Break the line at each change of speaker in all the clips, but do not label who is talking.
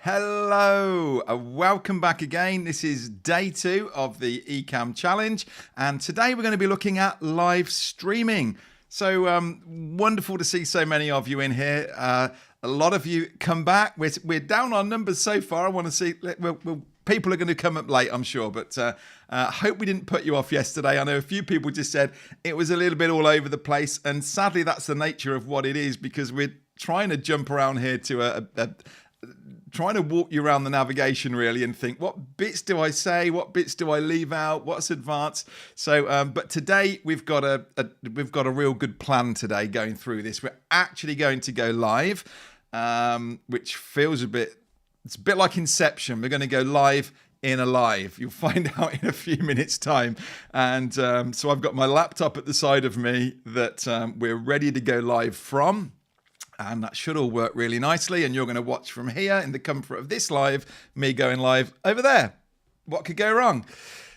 Hello, welcome back again. This is day 2 of the Ecamm challenge, and today we're going to be looking at live streaming. So wonderful to see so many of you in here. A lot of you come back. We're down on numbers so far. I want to see. People are going to come up late, I'm sure, but hope we didn't put you off yesterday. I know a few people just said it was a little bit all over the place, and sadly, that's the nature of what it is because we're trying to jump around here to trying to walk you around the navigation really and think, what bits do I say? What bits do I leave out? What's advanced? So, but today we've got a real good plan today going through this. We're actually going to go live, which feels it's a bit like Inception. We're going to go live in a live. You'll find out in a few minutes time. And so I've got my laptop at the side of me that we're ready to go live from. And that should all work really nicely. And you're going to watch from here in the comfort of this live, me going live over there. What could go wrong?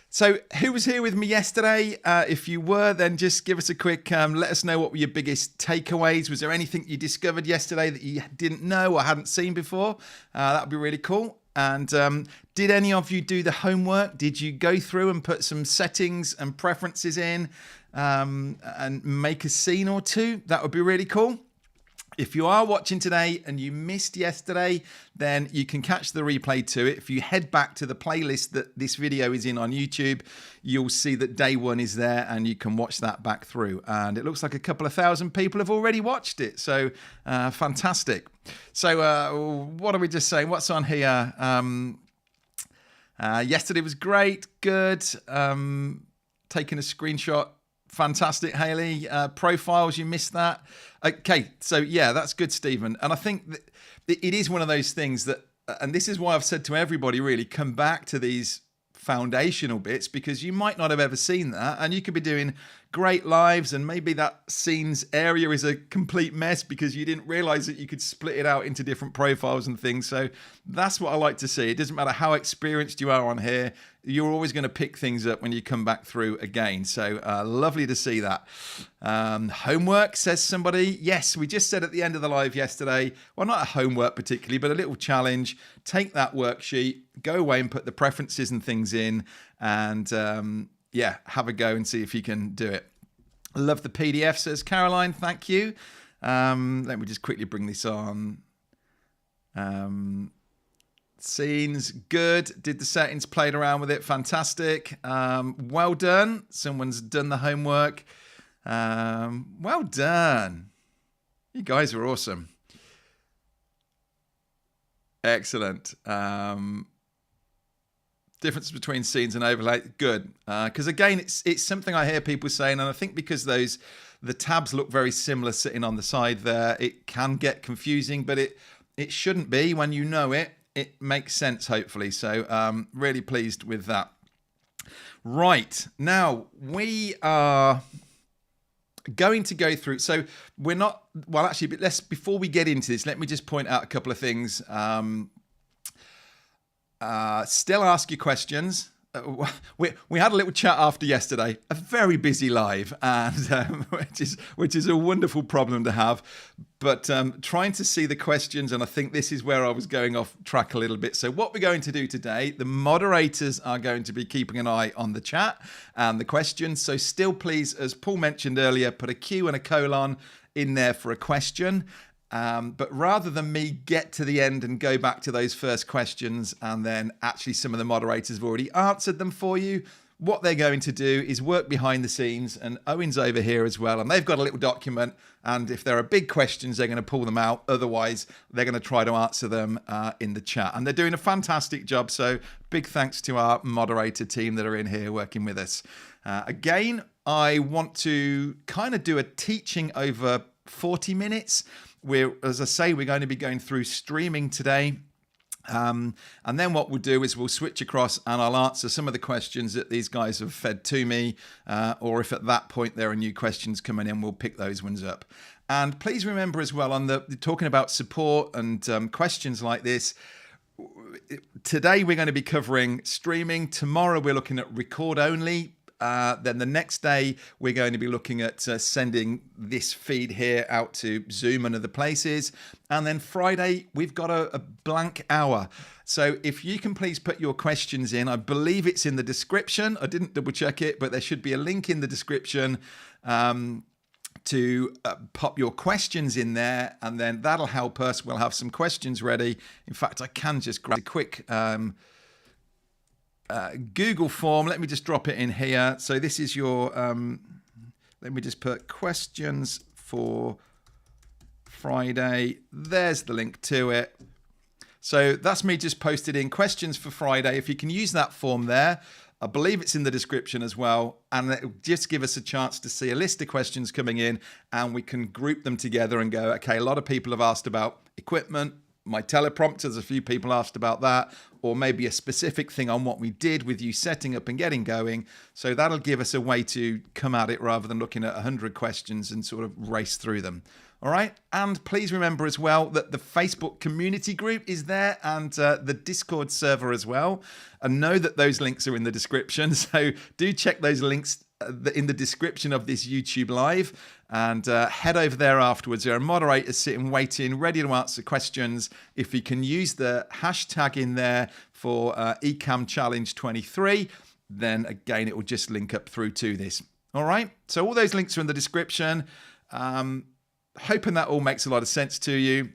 So who was here with me yesterday? If you were, then just give us a quick, let us know what were your biggest takeaways. Was there anything you discovered yesterday that you didn't know or hadn't seen before? That would be really cool. And did any of you do the homework? Did you go through and put some settings and preferences in and make a scene or two? That would be really cool. If you are watching today and you missed yesterday, then you can catch the replay to it. If you head back to the playlist that this video is in on YouTube, you'll see that day 1 is there and you can watch that back through. And it looks like a couple of thousand people have already watched it. So fantastic. So what are we just saying? What's on here? Yesterday was great. Good. Taking a screenshot. Fantastic, Haley. Profiles, you missed that. Okay, so yeah, that's good, Stephen. And I think that it is one of those things that, and this is why I've said to everybody, really, come back to these foundational bits because you might not have ever seen that. And you could be doing great lives and maybe that scenes area is a complete mess because you didn't realize that you could split it out into different profiles and things. So that's what I like to see. It doesn't matter how experienced you are on here. You're always going to pick things up when you come back through again. So lovely to see that. Homework, says somebody. Yes, we just said at the end of the live yesterday, well, not a homework particularly, but a little challenge. Take that worksheet, go away and put the preferences and things in and yeah, have a go and see if you can do it. I love the PDF, says Caroline. Thank you. Let me just quickly bring this on. Scenes, good. Did the settings, played around with it. Fantastic. Well done. Someone's done the homework. Well done. You guys are awesome. Excellent. Difference between scenes and overlay, good. Because again, it's something I hear people saying, and I think because the tabs look very similar sitting on the side there, it can get confusing, but it shouldn't be when you know it. It makes sense, hopefully. So really pleased with that. Right, now we are going to go through. So we're not, well, actually, but before we get into this, let me just point out a couple of things. Still ask your questions. We had a little chat after yesterday, a very busy live, and which is a wonderful problem to have. But trying to see the questions, and I think this is where I was going off track a little bit. So what we're going to do today, the moderators are going to be keeping an eye on the chat and the questions. So still, please, as Paul mentioned earlier, put a Q and a colon in there for a question. But rather than me get to the end and go back to those first questions and then actually some of the moderators have already answered them for you, what they're going to do is work behind the scenes, and Owen's over here as well, and they've got a little document, and if there are big questions, they're going to pull them out. Otherwise, they're going to try to answer them in the chat. And they're doing a fantastic job, so big thanks to our moderator team that are in here working with us. Again, I want to kind of do a teaching over 40 minutes. As I say, we're going to be going through streaming today. And then what we'll do is we'll switch across and I'll answer some of the questions that these guys have fed to me. Or if at that point there are new questions coming in, we'll pick those ones up. And please remember as well, on talking about support and questions like this, today we're going to be covering streaming. Tomorrow we're looking at record only. Then the next day, we're going to be looking at sending this feed here out to Zoom and other places. And then Friday, we've got a blank hour. So if you can please put your questions in, I believe it's in the description. I didn't double check it, but there should be a link in the description to pop your questions in there, and then that'll help us. We'll have some questions ready. In fact, I can just grab a quick Google form. Let me just drop it in here. So this is your, let me just put questions for Friday. There's the link to it. So that's me just posted in questions for Friday. If you can use that form there, I believe it's in the description as well. And it'll just give us a chance to see a list of questions coming in, and we can group them together and go, okay, a lot of people have asked about equipment, my teleprompters, a few people asked about that, or maybe a specific thing on what we did with you setting up and getting going. So that'll give us a way to come at it rather than looking at 100 questions and sort of race through them. All right. And please remember as well that the Facebook community group is there, and the Discord server as well. And know that those links are in the description. So do check those links in the description of this YouTube live, and head over there afterwards. There are moderators sitting waiting, ready to answer questions. If you can use the hashtag in there for Ecamm Challenge 23, then again, it will just link up through to this. All right. So all those links are in the description. Hoping that all makes a lot of sense to you.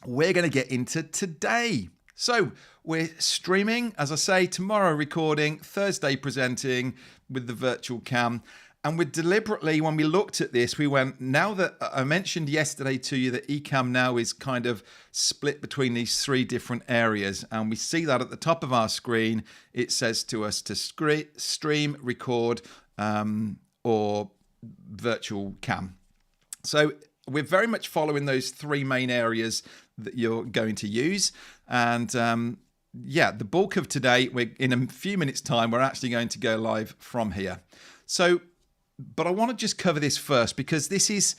We're going to get into today. So we're streaming, as I say, tomorrow recording, Thursday presenting with the virtual cam. And we're deliberately, when we looked at this, we went, now that I mentioned yesterday to you that Ecamm now is kind of split between these three different areas. And we see that at the top of our screen, it says to us to stream, record, or virtual cam. So we're very much following those three main areas that you're going to use. And yeah, the bulk of today, in a few minutes time, we're actually going to go live from here. So, but I want to just cover this first, because this is,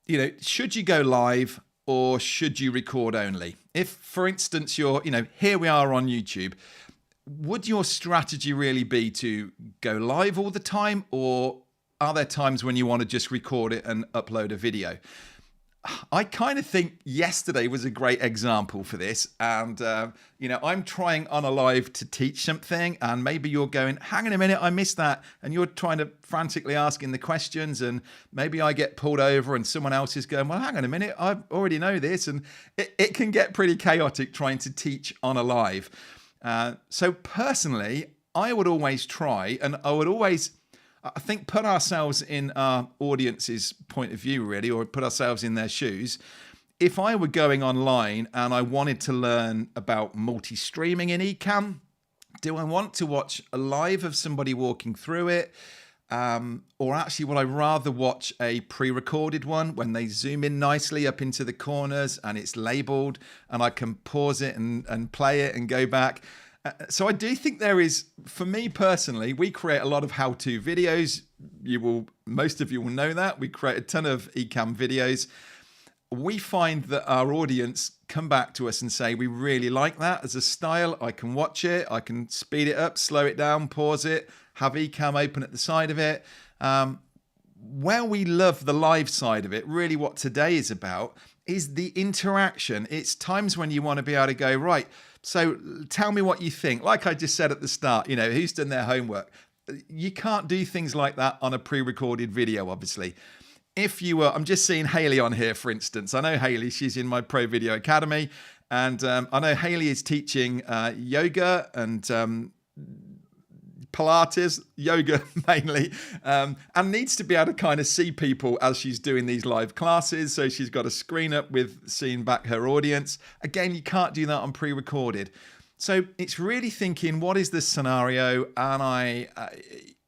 you know, should you go live or should you record only? If, for instance, you're, you know, here we are on YouTube, would your strategy really be to go live all the time, or are there times when you want to just record it and upload a video? I kind of think yesterday was a great example for this. And, you know, I'm trying on a live to teach something, and maybe you're going, hang on a minute, I missed that. And you're trying to frantically asking the questions, and maybe I get pulled over and someone else is going, well, hang on a minute, I already know this. And it can get pretty chaotic trying to teach on a live. So personally, I would always try, and I would always, I think, put ourselves in our audience's point of view, really, or put ourselves in their shoes. If I were going online and I wanted to learn about multi-streaming in Ecamm, do I want to watch a live of somebody walking through it? Or actually, would I rather watch a pre-recorded one when they zoom in nicely up into the corners and it's labeled and I can pause it and play it and go back? So I do think there is, for me personally, we create a lot of how-to videos. Most of you will know that. We create a ton of Ecamm videos. We find that our audience come back to us and say, we really like that as a style. I can watch it. I can speed it up, slow it down, pause it, have Ecamm open at the side of it. Where we love the live side of it, really what today is about, is the interaction. It's times when you want to be able to go, right, so tell me what you think. Like I just said at the start, you know, who's done their homework? You can't do things like that on a pre-recorded video, obviously. If you were, I'm just seeing Hayley on here, for instance. I know Hayley, she's in my Pro Video Academy. And I know Hayley is teaching yoga and Pilates, yoga mainly, and needs to be able to kind of see people as she's doing these live classes. So she's got a screen up with seeing back her audience. Again, you can't do that on pre-recorded. So it's really thinking, what is the scenario? And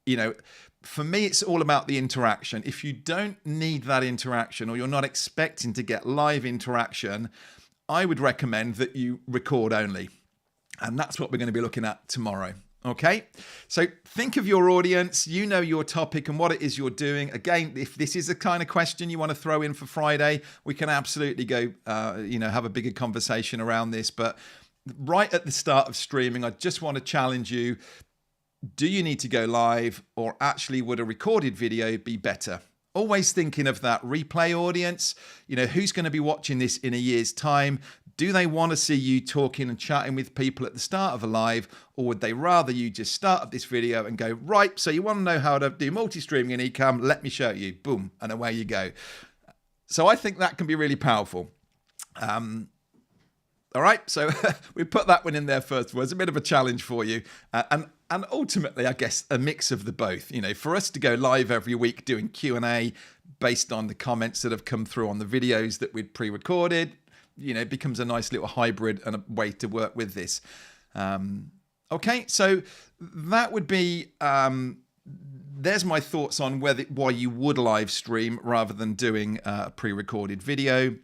you know, for me, it's all about the interaction. If you don't need that interaction, or you're not expecting to get live interaction, I would recommend that you record only. And that's what we're going to be looking at tomorrow. Okay, so think of your audience, you know your topic and what it is you're doing. Again, if this is the kind of question you want to throw in for Friday, we can absolutely go, you know, have a bigger conversation around this. But right at the start of streaming, I just want to challenge you. Do you need to go live, or actually would a recorded video be better? Always thinking of that replay audience. You know, who's going to be watching this in a year's time? Do they want to see you talking and chatting with people at the start of a live, or would they rather you just start up this video and go, right, so you want to know how to do multi-streaming in Ecamm? Let me show you. Boom, and away you go. So I think that can be really powerful. All right, so we put that one in there first of all. It's a bit of a challenge for you. And ultimately, I guess, a mix of the both. You know, for us to go live every week doing Q&A based on the comments that have come through on the videos that we'd pre-recorded, you know, it becomes a nice little hybrid and a way to work with this. Okay, so that would be... there's my thoughts on why you would live stream rather than doing a pre-recorded video.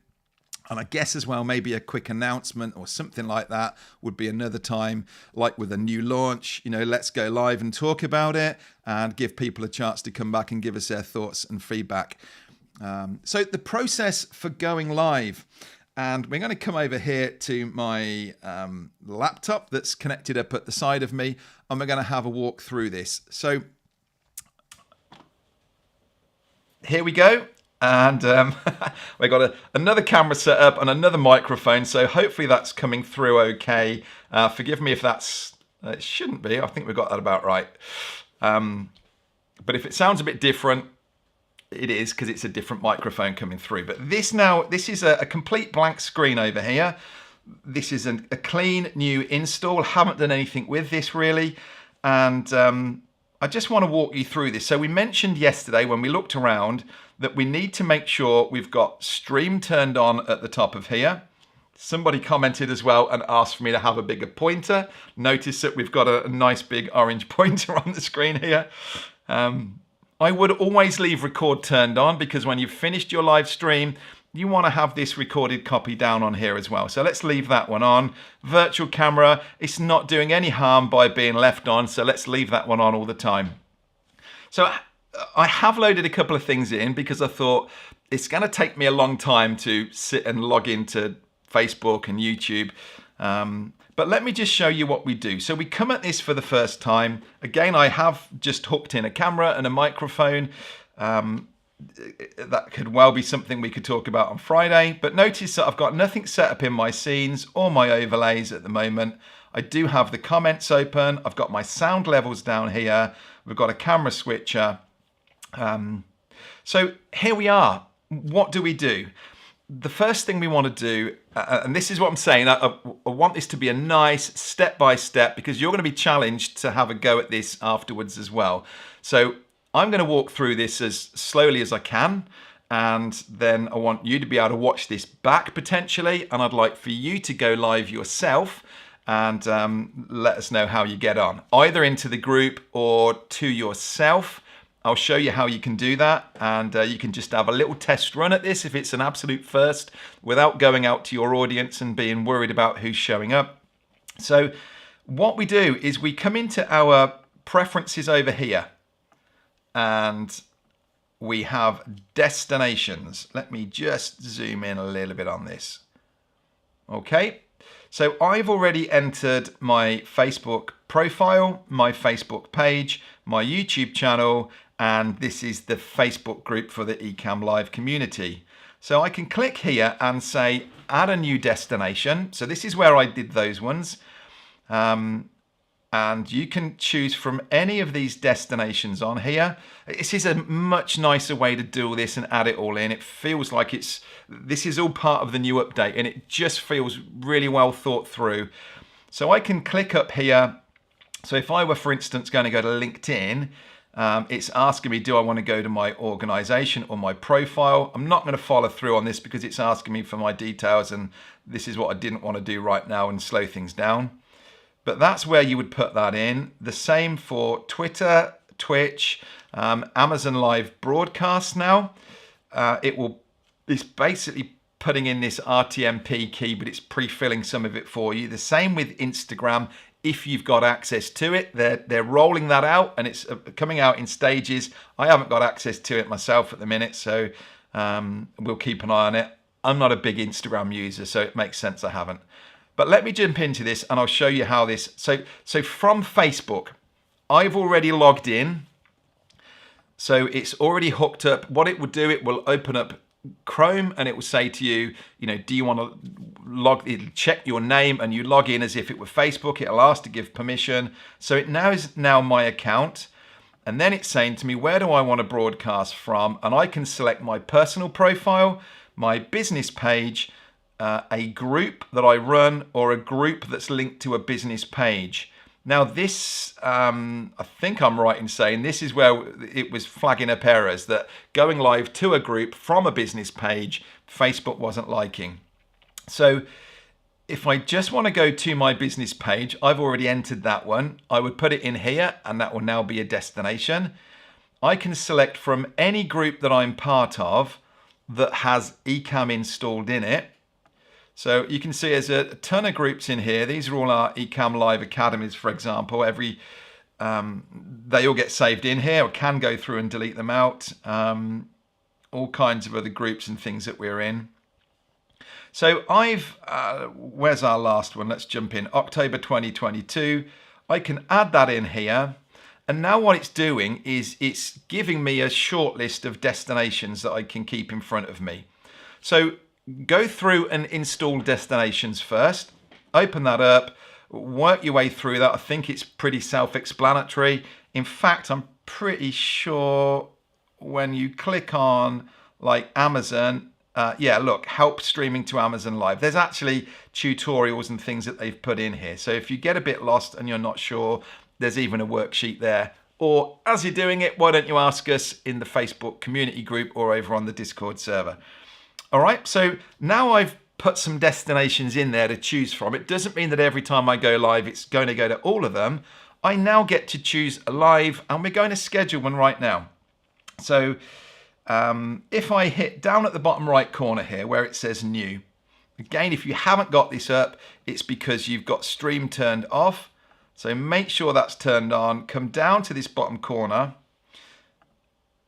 And I guess as well, maybe a quick announcement or something like that would be another time, like with a new launch, you know, let's go live and talk about it and give people a chance to come back and give us their thoughts and feedback. So the process for going live, and we're going to come over here to my laptop that's connected up at the side of me, and we're going to have a walk through this. So here we go. And we've got another camera set up and another microphone, so hopefully that's coming through okay. Forgive me if that's... it shouldn't be. I think we've got that about right. But if it sounds a bit different, it is, because it's a different microphone coming through. But this is a complete blank screen over here. This is a clean new install. Haven't done anything with this really. And I just want to walk you through this. So we mentioned yesterday when we looked around that we need to make sure we've got stream turned on at the top of here. Somebody commented as well and asked for me to have a bigger pointer. Notice that we've got a nice big orange pointer on the screen here. I would always leave record turned on, because when you've finished your live stream, you want to have this recorded copy down on here as well. So let's leave that one on. Virtual camera, it's not doing any harm by being left on, so let's leave that one on all the time. So I have loaded a couple of things in because I thought it's going to take me a long time to sit and log into Facebook and YouTube. But let me just show you what we do. So we come at this for the first time. Again, I have just hooked in a camera and a microphone. That could well be something we could talk about on Friday. But notice that I've got nothing set up in my scenes or my overlays at the moment. I do have the comments open. I've got my sound levels down here. We've got a camera switcher. So here we are. What do we do? The first thing we want to do, and this is what I'm saying, I want this to be a nice step-by-step, because you're going to be challenged to have a go at this afterwards as well. So I'm going to walk through this as slowly as I can, and then I want you to be able to watch this back potentially, and I'd like for you to go live yourself and let us know how you get on, either into the group or to yourself. I'll show you how you can do that, and you can just have a little test run at this if it's an absolute first, without going out to your audience and being worried about who's showing up. So what we do is we come into our preferences over here, and we have destinations. Let me just zoom in a little bit on this. Okay, so I've already entered my Facebook profile, my Facebook page, my YouTube channel, and this is the Facebook group for the Ecamm Live community. So I can click here and say add a new destination. So this is where I did those ones. And you can choose from any of these destinations on here. This is a much nicer way to do all this and add it all in. It feels like this is all part of the new update, and it just feels really well thought through. So I can click up here. So if I were, for instance, going to go to LinkedIn, it's asking me, do I want to go to my organization or my profile? I'm not going to follow through on this because it's asking me for my details, and this is what I didn't want to do right now and slow things down. But that's where you would put that in. The same for Twitter, Twitch, Amazon Live Broadcast now. It's basically putting in this RTMP key, but it's pre-filling some of it for you. The same with Instagram. If you've got access to it, they're rolling that out, and it's coming out in stages. I haven't got access to it myself at the minute, so we'll keep an eye on it. I'm not a big Instagram user, so it makes sense I haven't. But let me jump into this and I'll show you how this, so from Facebook, I've already logged in. So it's already hooked up. What it will do, it will open up Chrome and it will say to you, do you want to it'll check your name and you log in as if it were Facebook. It'll ask to give permission. So it is now my account. And then it's saying to me, where do I want to broadcast from? And I can select my personal profile, my business page, a group that I run, or a group that's linked to a business page. Now this, I think I'm right in saying this is where it was flagging up errors, that going live to a group from a business page, Facebook wasn't liking. So if I just want to go to my business page, I've already entered that one. I would put it in here and that will now be a destination. I can select from any group that I'm part of that has Ecamm installed in it. So you can see there's a ton of groups in here. These are all our Ecamm Live Academies, for example. They all get saved in here. I can go through and delete them out. All kinds of other groups and things that we're in. So where's our last one? Let's jump in. October 2022. I can add that in here. And now what it's doing is it's giving me a short list of destinations that I can keep in front of me. So go through and install destinations first. Open that up. Work your way through that. I think it's pretty self-explanatory. In fact, I'm pretty sure when you click on like Amazon, look, help streaming to Amazon Live. There's actually tutorials and things that they've put in here. So if you get a bit lost and you're not sure, there's even a worksheet there. Or as you're doing it, why don't you ask us in the Facebook community group or over on the Discord server? All right, so now I've put some destinations in there to choose from. It doesn't mean that every time I go live, it's going to go to all of them. I now get to choose a live, and we're going to schedule one right now. So if I hit down at the bottom right corner here where it says new, again, if you haven't got this up, it's because you've got stream turned off. So make sure that's turned on. Come down to this bottom corner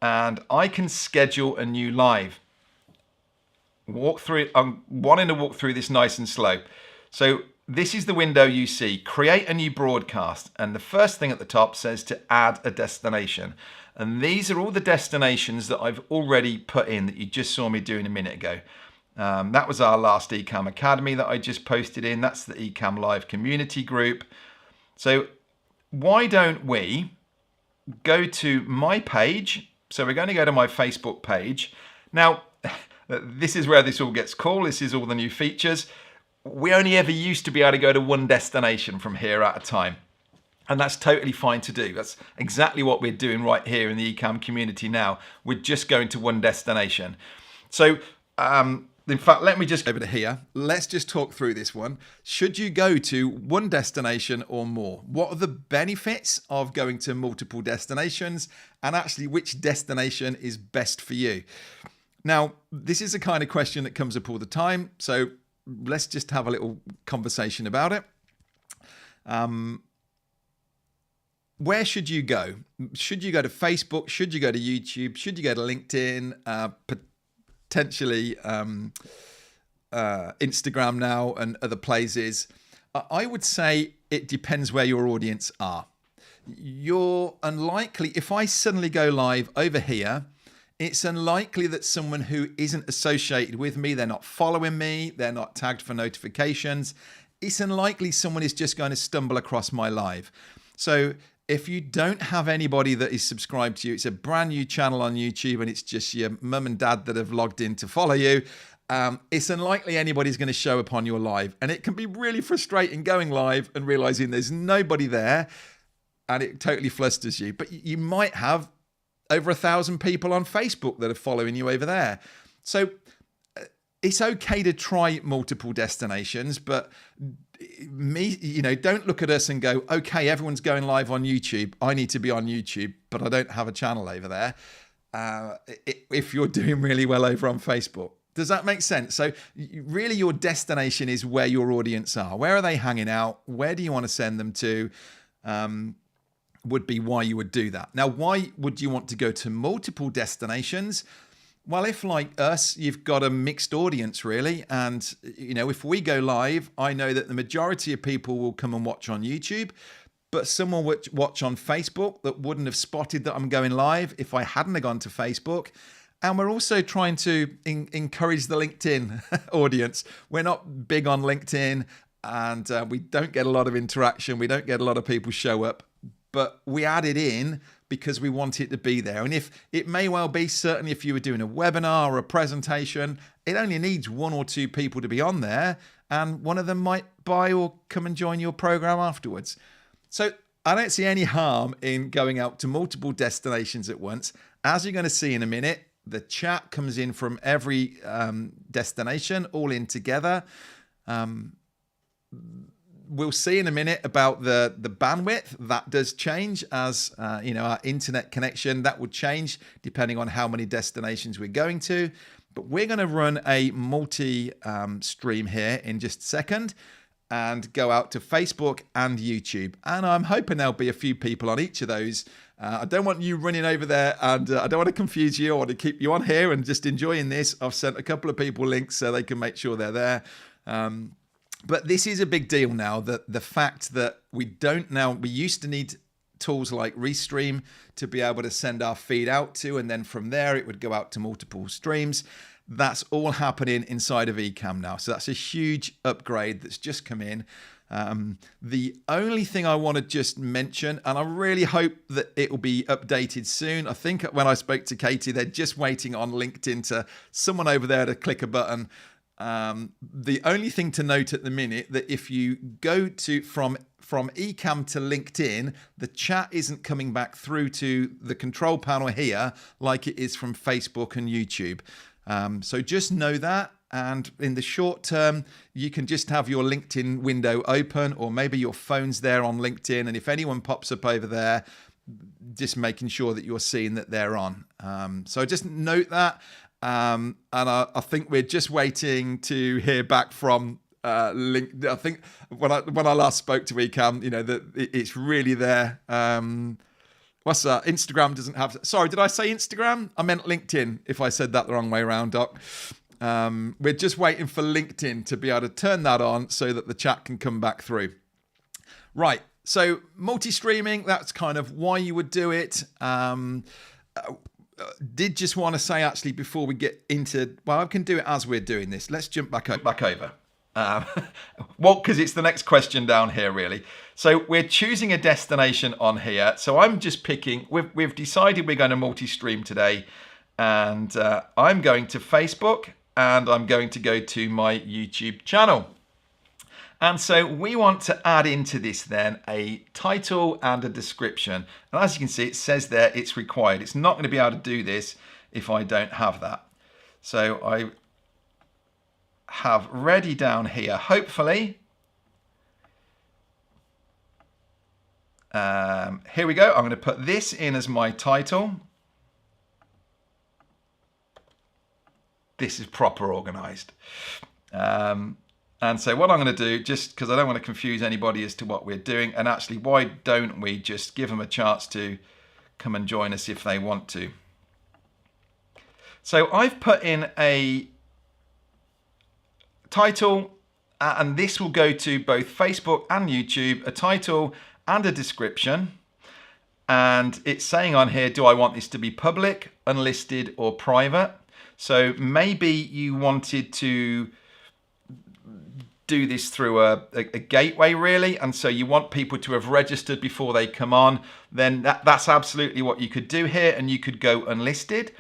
and I can schedule a new live. Walk through it. I'm wanting to walk through this nice and slow. So this is the window you see. Create a new broadcast. And the first thing at the top says to add a destination. And these are all the destinations that I've already put in that you just saw me doing a minute ago. That was our last Ecamm Academy that I just posted in. That's the Ecamm Live community group. So why don't we go to my page? So we're going to go to my Facebook page. Now, this is where this all gets cool. This is all the new features. We only ever used to be able to go to one destination from here at a time. And that's totally fine to do. That's exactly what we're doing right here in the Ecamm community now. We're just going to one destination. So, in fact, let me just go over to here. Let's just talk through this one. Should you go to one destination or more? What are the benefits of going to multiple destinations? And actually, which destination is best for you? Now, this is a kind of question that comes up all the time. So let's just have a little conversation about it. Where should you go? Should you go to Facebook? Should you go to YouTube? Should you go to LinkedIn? Potentially Instagram now and other places? I would say it depends where your audience are. You're unlikely, if I suddenly go live over here, it's unlikely that someone who isn't associated with me, they're not following me, they're not tagged for notifications, it's unlikely someone is just going to stumble across my live. So if you don't have anybody that is subscribed to you, it's a brand new channel on YouTube and it's just your mum and dad that have logged in to follow you, it's unlikely anybody's going to show up on your live. And it can be really frustrating going live and realizing there's nobody there and it totally flusters you. But you might have over 1,000 people on Facebook that are following you over there. So it's okay to try multiple destinations, but don't look at us and go, okay, everyone's going live on YouTube. I need to be on YouTube, but I don't have a channel over there. If you're doing really well over on Facebook. Does that make sense? So really your destination is where your audience are. Where are they hanging out? Where do you want to send them to? Would be why you would do that. Now, why would you want to go to multiple destinations? Well, if like us, you've got a mixed audience really. And, if we go live, I know that the majority of people will come and watch on YouTube. but someone would watch on Facebook that wouldn't have spotted that I'm going live if I hadn't have gone to Facebook. And we're also trying to encourage the LinkedIn audience. We're not big on LinkedIn, and we don't get a lot of interaction. We don't get a lot of people show up, but we add it in because we want it to be there. And if it may well be, certainly if you were doing a webinar or a presentation, it only needs 1 or 2 people to be on there, and one of them might buy or come and join your program afterwards. So I don't see any harm in going out to multiple destinations at once. As you're going to see in a minute, the chat comes in from every destination, all in together. We'll see in a minute about the bandwidth. That does change as our internet connection. That would change depending on how many destinations we're going to. But we're going to run a multi-stream here in just a second and go out to Facebook and YouTube. And I'm hoping there'll be a few people on each of those. I don't want you running over there, and I don't want to confuse you. I want to keep you on here and just enjoying this. I've sent a couple of people links so they can make sure they're there. But this is a big deal now, that the fact that we used to need tools like Restream to be able to send our feed out to, and then from there it would go out to multiple streams. That's all happening inside of Ecamm now. So that's a huge upgrade that's just come in. The only thing I want to just mention, and I really hope that it will be updated soon. I think when I spoke to Katie, they're just waiting on LinkedIn to someone over there to click a button. The only thing to note at the minute, that if you go to from Ecamm to LinkedIn, the chat isn't coming back through to the control panel here like it is from Facebook and YouTube. So just know that. And in the short term, you can just have your LinkedIn window open, or maybe your phone's there on LinkedIn. And if anyone pops up over there, just making sure that you're seeing that they're on. So just note that. And I think we're just waiting to hear back from LinkedIn. I think when I last spoke to Ecamm, that it's really there. What's that? Instagram doesn't have. Sorry, did I say Instagram? I meant LinkedIn. If I said that the wrong way around, Doc. We're just waiting for LinkedIn to be able to turn that on so that the chat can come back through. Right. So multi-streaming, that's kind of why you would do it. Did just want to say, actually, before we get into, well, I can do it as we're doing this. Let's jump back over. Well, because it's the next question down here, really. So we're choosing a destination on here. So I'm just picking, we've decided we're going to multi-stream today. And I'm going to Facebook, and I'm going to go to my YouTube channel. And so we want to add into this then a title and a description. And as you can see, it says there it's required. It's not going to be able to do this if I don't have that. So I have ready down here, hopefully. Here we go. I'm going to put this in as my title. This is proper organized. And so what I'm going to do, just because I don't want to confuse anybody as to what we're doing, and actually, why don't we just give them a chance to come and join us if they want to. So I've put in a title, and this will go to both Facebook and YouTube, a title and a description. And it's saying on here, do I want this to be public, unlisted, or private? So maybe you wanted to do this through a gateway, really, and so you want people to have registered before they come on, then that's absolutely what you could do here, and you could go unlisted.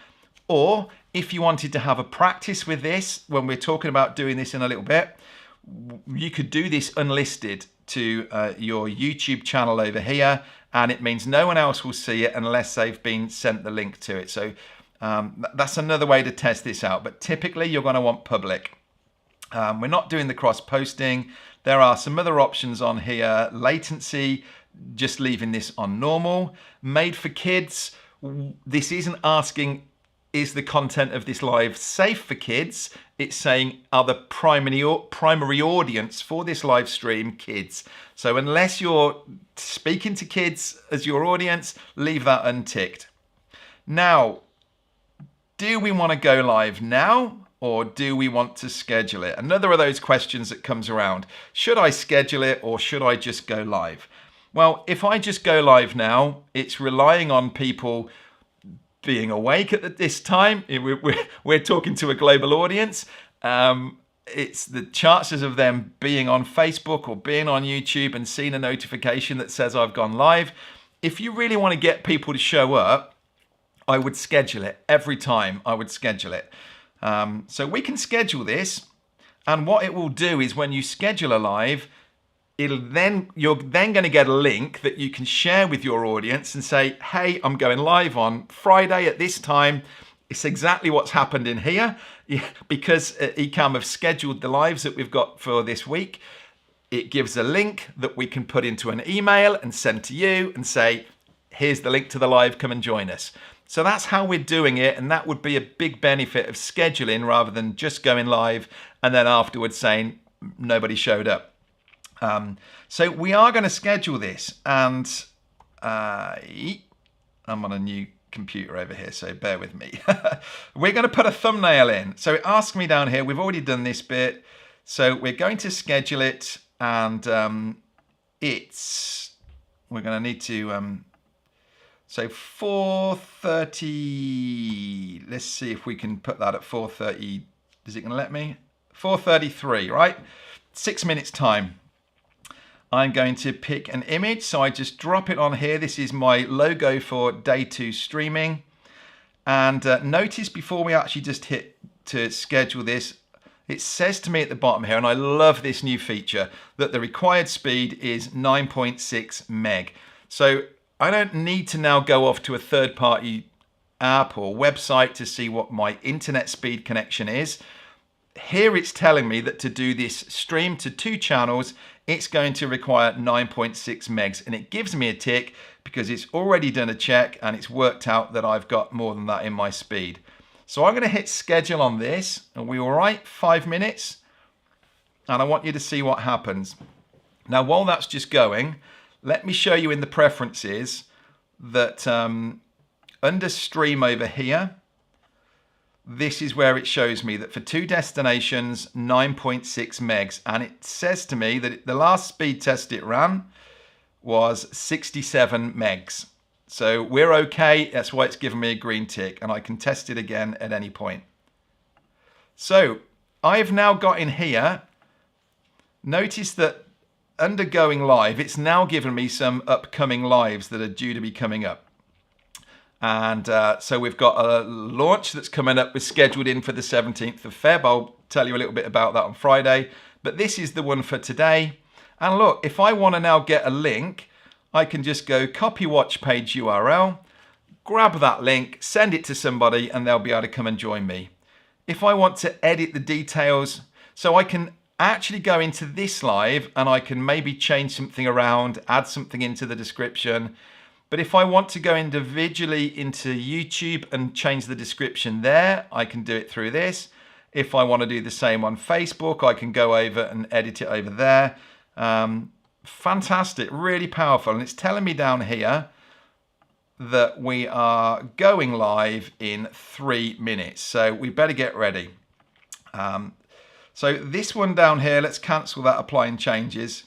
Or if you wanted to have a practice with this, when we're talking about doing this in a little bit, you could do this unlisted to your YouTube channel over here, and it means no one else will see it unless they've been sent the link to it. So that's another way to test this out, but typically you're going to want public. We're not doing the cross-posting. There are some other options on here. Latency, just leaving this on normal. Made for kids, this isn't asking, is the content of this live safe for kids? It's saying, are the primary audience for this live stream kids? So unless you're speaking to kids as your audience, leave that unticked. Now, do we want to go live now? Or do we want to schedule it? Another of those questions that comes around. Should I schedule it, or should I just go live? Well, if I just go live now, it's relying on people being awake at this time. We're talking to a global audience. It's the chances of them being on Facebook or being on YouTube and seeing a notification that says I've gone live. If you really want to get people to show up, I would schedule it every time. I would schedule it. So we can schedule this, and what it will do is when you schedule a live, you're then going to get a link that you can share with your audience and say, hey, I'm going live on Friday at this time. It's exactly what's happened in here. Because Ecamm have scheduled the lives that we've got for this week, it gives a link that we can put into an email and send to you and say, here's the link to the live, come and join us. So that's how we're doing it, and that would be a big benefit of scheduling rather than just going live and then afterwards saying nobody showed up. So we are going to schedule this, and I'm on a new computer over here, so bear with me. We're going to put a thumbnail in. So it asks me down here, we've already done this bit, so we're going to schedule it, and we're going to need to so 4:30, let's see if we can put that at 4:30. Is it going to let me? 4:33, right? 6 minutes time. I'm going to pick an image, so I just drop it on here. This is my logo for day 2 streaming. And notice before we actually just hit to schedule this, it says to me at the bottom here, and I love this new feature, that the required speed is 9.6 meg. So I don't need to now go off to a third-party app or website to see what my internet speed connection is. Here it's telling me that to do this stream to 2 channels, it's going to require 9.6 megs, and it gives me a tick because it's already done a check and it's worked out that I've got more than that in my speed. So I'm going to hit schedule on this, and we will write 5 minutes, and I want you to see what happens. Now, while that's just going, let me show you in the preferences that under stream over here, this is where it shows me that for 2 destinations, 9.6 megs. And it says to me that the last speed test it ran was 67 megs. So we're okay. That's why it's given me a green tick, and I can test it again at any point. So I've now got in here, notice that under going live, it's now given me some upcoming lives that are due to be coming up. And so we've got a launch that's coming up, was scheduled in for the 17th of Feb. I'll tell you a little bit about that on Friday. But this is the one for today. And look, if I want to now get a link, I can just go copy watch page URL, grab that link, send it to somebody, and they'll be able to come and join me. If I want to edit the details, so I can actually go into this live and I can maybe change something around, add something into the description. But if I want to go individually into YouTube and change the description there, I can do it through this. If I want to do the same on Facebook, I can go over and edit it over there. Fantastic, really powerful. And it's telling me down here that we are going live in 3 minutes. So we better get ready. So this one down here, let's cancel that applying changes.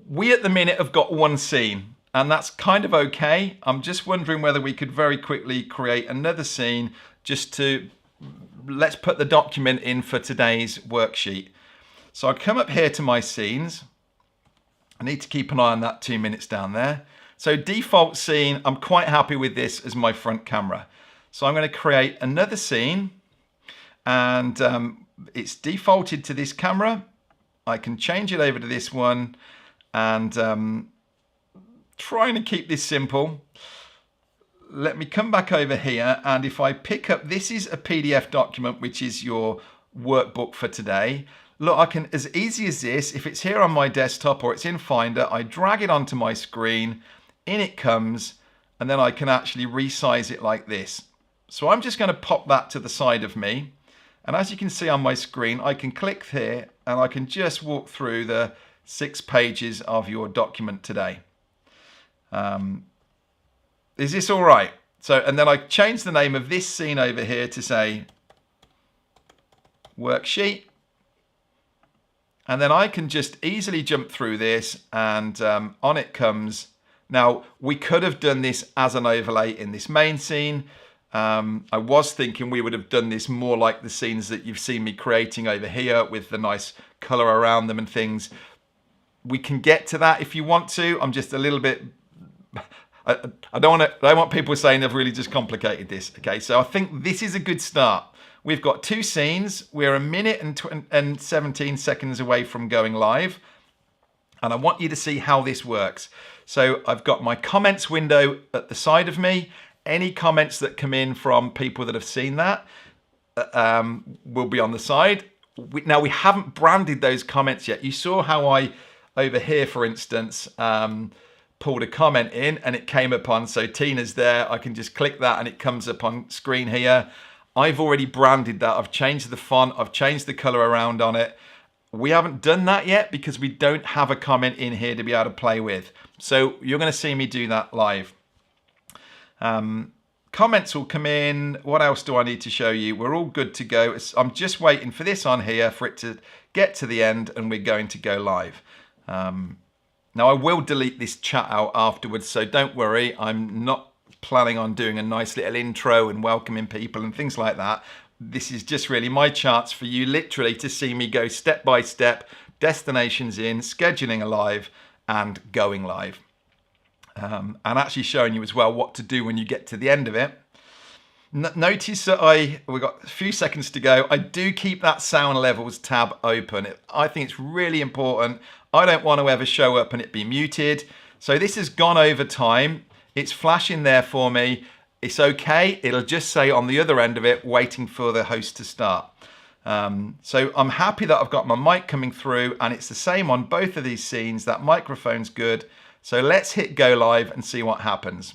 We at the minute have got 1 scene. And that's kind of okay. I'm just wondering whether we could very quickly create another scene just to, let's put the document in for today's worksheet. So I come up here to my scenes. I need to keep an eye on that 2 minutes down there. So default scene, I'm quite happy with this as my front camera. So I'm going to create another scene, and it's defaulted to this camera. I can change it over to this one, and trying to keep this simple. Let me come back over here, and if I pick up, this is a PDF document, which is your workbook for today. Look, I can, as easy as this, if it's here on my desktop or it's in Finder, I drag it onto my screen, in it comes, and then I can actually resize it like this. So I'm just going to pop that to the side of me, and as you can see on my screen, I can click here and I can just walk through the 6 pages of your document today. Is this all right? So, and then I change the name of this scene over here to say worksheet. And then I can just easily jump through this, and on it comes. Now, we could have done this as an overlay in this main scene. I was thinking we would have done this more like the scenes that you've seen me creating over here with the nice color around them and things. We can get to that if you want to. I'm just a little bit... I don't want people saying they've really just complicated this. Okay, so I think this is a good start. We've got 2 scenes. We're a minute and 17 seconds away from going live. And I want you to see how this works. So I've got my comments window at the side of me. Any comments that come in from people that have seen that will be on the side. Now, we haven't branded those comments yet. You saw how I, over here, for instance, pulled a comment in and it came up on, so Tina's there. I can just click that and it comes up on screen here. I've already branded that. I've changed the font. I've changed the color around on it. We haven't done that yet because we don't have a comment in here to be able to play with. So you're going to see me do that live. Comments will come in. What else do I need to show you? We're all good to go. I'm just waiting for this on here for it to get to the end and we're going to go live. Now I will delete this chat out afterwards, so don't worry. I'm not planning on doing a nice little intro and welcoming people and things like that. This is just really my chance for you literally to see me go step by step, destinations in, scheduling a live and going live. And actually showing you as well what to do when you get to the end of it. Notice that we've got a few seconds to go. I do keep that sound levels tab open. I think it's really important. I don't want to ever show up and it be muted. So this has gone over time. It's flashing there for me. It's okay. It'll just say on the other end of it, waiting for the host to start. So I'm happy that I've got my mic coming through and it's the same on both of these scenes. That microphone's good. So let's hit go live and see what happens.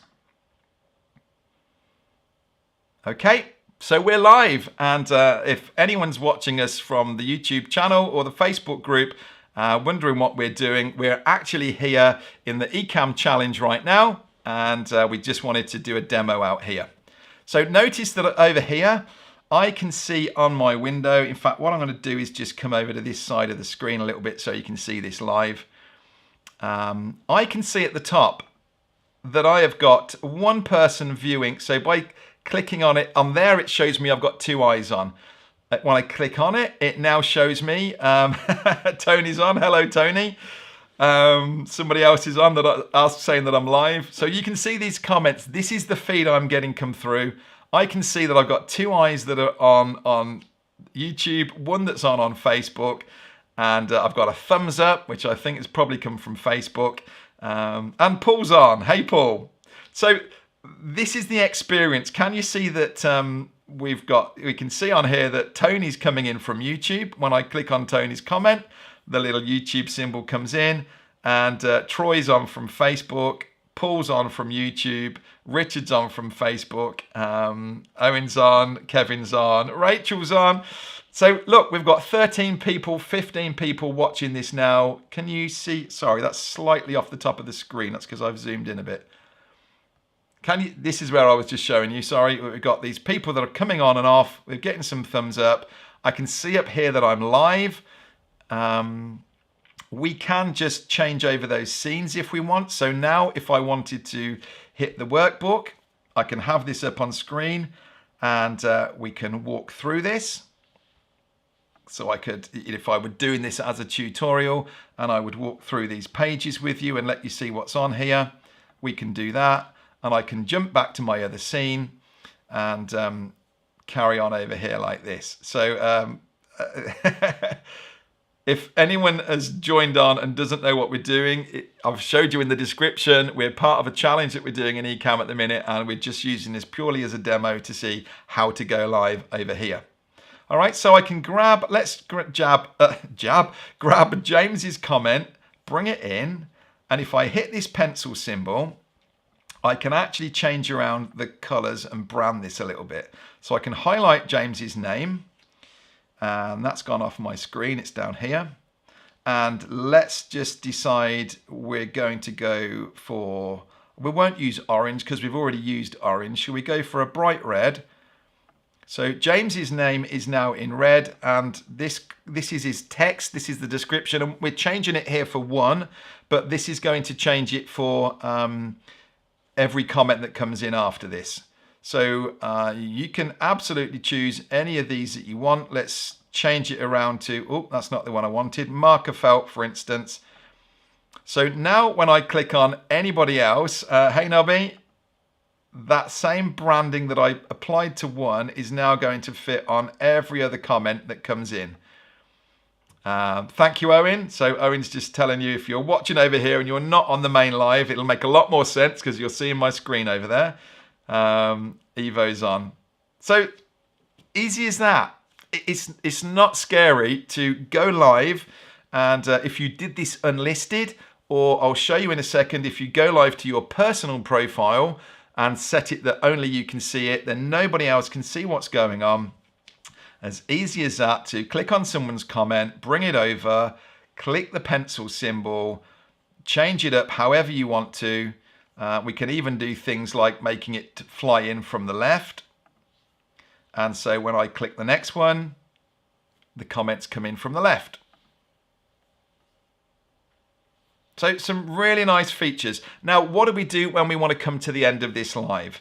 Okay, so we're live. And if anyone's watching us from the YouTube channel or the Facebook group, wondering what we're doing, we're actually here in the Ecamm challenge right now. And we just wanted to do a demo out here. So notice that over here, I can see on my window, in fact, what I'm going to do is just come over to this side of the screen a little bit so you can see this live. I can see at the top that I have got one person viewing. So by clicking on it, on there it shows me I've got 2 eyes on. When I click on it, it now shows me Tony's on. Hello, Tony. Somebody else is on that saying that I'm live. So you can see these comments. This is the feed I'm getting come through. I can see that I've got 2 eyes that are on YouTube, one that's on Facebook. And I've got a thumbs up, which I think has probably come from Facebook. And Paul's on. Hey, Paul. So this is the experience. Can you see that we can see on here that Tony's coming in from YouTube. When I click on Tony's comment, the little YouTube symbol comes in. And Troy's on from Facebook. Paul's on from YouTube. Richard's on from Facebook. Owen's on. Kevin's on. Rachel's on. So look, we've got 13 people, 15 people watching this now. Can you see? Sorry, that's slightly off the top of the screen. That's because I've zoomed in a bit. Can you? This is where I was just showing you. Sorry, we've got these people that are coming on and off. We're getting some thumbs up. I can see up here that I'm live. We can just change over those scenes if we want. So now if I wanted to hit the workbook, I can have this up on screen and we can walk through this. So I could, if I were doing this as a tutorial and I would walk through these pages with you and let you see what's on here, we can do that. And I can jump back to my other scene and carry on over here like this. So if anyone has joined on and doesn't know what we're doing, I've showed you in the description, we're part of a challenge that we're doing in Ecamm at the minute, and we're just using this purely as a demo to see how to go live over here. All right, so I can grab, grab James's comment, bring it in, and if I hit this pencil symbol, I can actually change around the colors and brand this a little bit. So I can highlight James's name, and that's gone off my screen, it's down here. And let's just decide we're going to go for, we won't use orange because we've already used orange. Should we go for a bright red? So James's name is now in red, and this is his text. This is the description, and we're changing it here for 1, but this is going to change it for every comment that comes in after this. So you can absolutely choose any of these that you want. Let's change it around to, oh, that's not the one I wanted. Marker felt, for instance. So now when I click on anybody else, hey Nobby, that same branding that I applied to 1 is now going to fit on every other comment that comes in. Thank you, Owen. So Owen's just telling you, if you're watching over here and you're not on the main live, it'll make a lot more sense because you're seeing my screen over there. Evo's on. So easy as that. It's not scary to go live, and if you did this unlisted, or I'll show you in a second, if you go live to your personal profile and set it that only you can see it, then nobody else can see what's going on. As easy as that, to click on someone's comment, bring it over, click the pencil symbol, change it up however you want to. We can even do things like making it fly in from the left. And so when I click the next one, the comments come in from the left. So some really nice features. Now, what do we do when we want to come to the end of this live?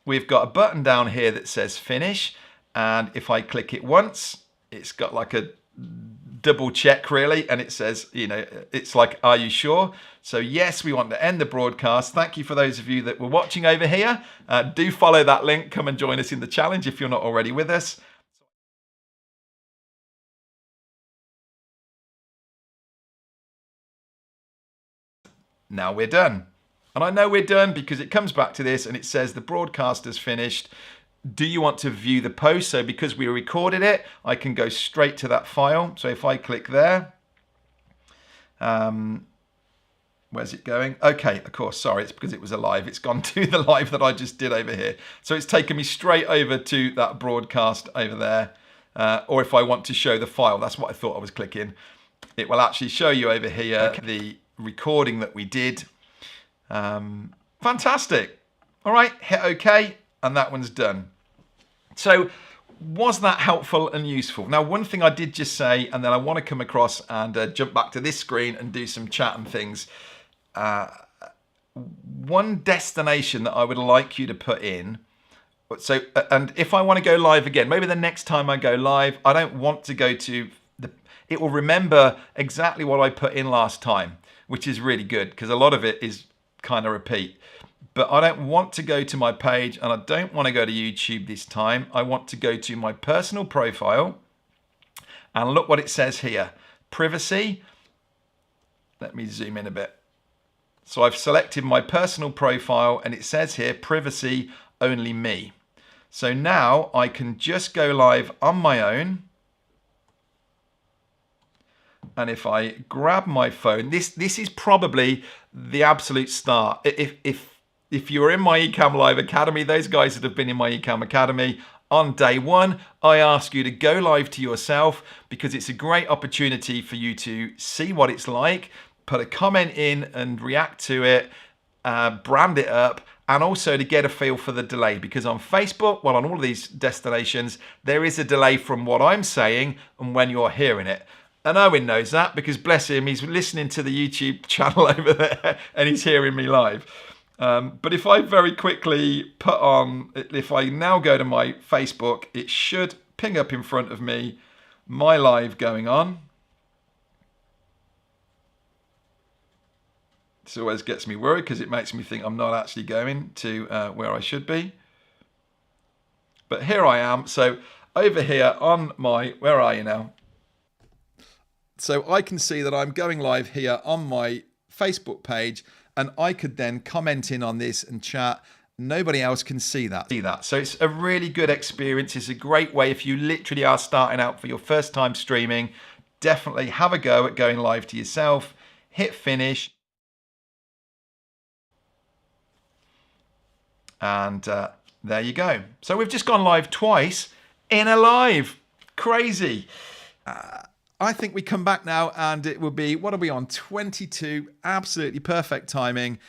We've got a button down here that says finish. And if I click it once, it's got like a double check really. And it says, you know, it's like, are you sure? So yes, we want to end the broadcast. Thank you for those of you that were watching over here. Do follow that link. Come and join us in the challenge if you're not already with us. Now we're done. And I know we're done because it comes back to this and it says the broadcast has finished. Do you want to view the post? So because we recorded it, I can go straight to that file. So if I click there, where's it going? Okay, of course, sorry, it's because it was a live. It's gone to the live that I just did over here. So it's taken me straight over to that broadcast over there. Or if I want to show the file, that's what I thought I was clicking. It will actually show you over here the recording that we did. Fantastic. All right, hit OK, and that one's done. So was that helpful and useful? Now, one thing I did just say, and then I want to come across and jump back to this screen and do some chat and things. One destination that I would like you to put in. So, and if I want to go live again, maybe the next time I go live, I don't want to go to it will remember exactly what I put in last time, which is really good because a lot of it is kind of repeat. But I don't want to go to my page and I don't want to go to YouTube this time. I want to go to my personal profile and look what it says here. Privacy. Let me zoom in a bit. So I've selected my personal profile and it says here, privacy, only me. So now I can just go live on my own. And if I grab my phone, this is probably the absolute start. If you're in my Ecamm Live Academy, those guys that have been in my Ecamm Academy, on day one, I ask you to go live to yourself because it's a great opportunity for you to see what it's like, put a comment in and react to it, brand it up, and also to get a feel for the delay. Because on Facebook, well, on all of these destinations, there is a delay from what I'm saying and when you're hearing it. And Owen knows that because, bless him, he's listening to the YouTube channel over there and he's hearing me live. But if I very quickly put on, if I now go to my Facebook, it should ping up in front of me my live going on. This always gets me worried because it makes me think I'm not actually going to where I should be. But here I am. So over here on my, where are you now? So I can see that I'm going live here on my Facebook page and I could then comment in on this and chat. Nobody else can see that. So it's a really good experience. It's a great way if you literally are starting out for your first time streaming. Definitely have a go at going live to yourself. Hit finish. And there you go. So we've just gone live twice in a live. Crazy. I think we come back now and it will be, what are we on? 22, absolutely perfect timing.